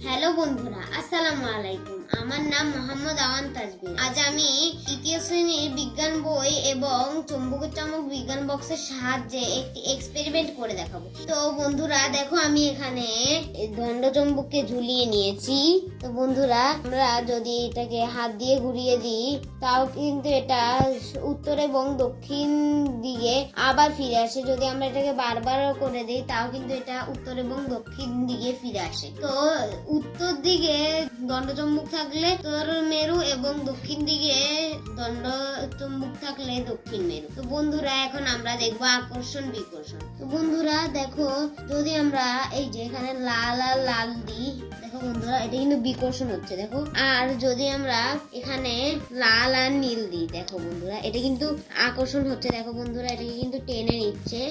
Hello বন্ধুরা, আসসালামু আলাইকুম। আমার নাম মোহাম্মদ আওয়ান তাজবির। আজ আমি তৃতীয় শ্রেণীর বিজ্ঞান বই এবং চুম্বকের চমক বিজ্ঞান বক্সের সাহায্যে একটি এক্সপেরিমেন্ট করে দেখাবো। তো বন্ধুরা দেখো, আমি এখানে দণ্ড চুম্বককে ঝুলিয়ে নিয়েছি। তো বন্ধুরা, আমরা যদি এটাকে হাত দিয়ে ঘুরিয়ে দিই তাও কিন্তু এটা উত্তর এবং দক্ষিণ দিকে আবার ফিরে আসে। যদি আমরা এটাকে বারবারও করে দিই তাও কিন্তু এটা উত্তর এবং দক্ষিণ দিকে ফিরে আসে। তো উত্তর দিকে দণ্ডচুম্বক থাকলে উত্তর মেরু এবং দক্ষিণ দিকে দণ্ড চুম্বক থাকলে দক্ষিণ মেরু। তো বন্ধুরা, এখন আমরা দেখবো আকর্ষণ বিকর্ষণ। তো বন্ধুরা দেখো, যদি আমরা এই যে এখানে লাল আর লাল দিই, দেখো বন্ধুরা এটা কিন্তু বিকর্ষণ হচ্ছে, দেখো। আর যদি আমরা এখানে লাল আর নীল দিই, দেখো বন্ধুরা এটা কিন্তু আকর্ষণ হচ্ছে। দেখো বন্ধুরা, এটাকে কিন্তু টেনে নিচ্ছে।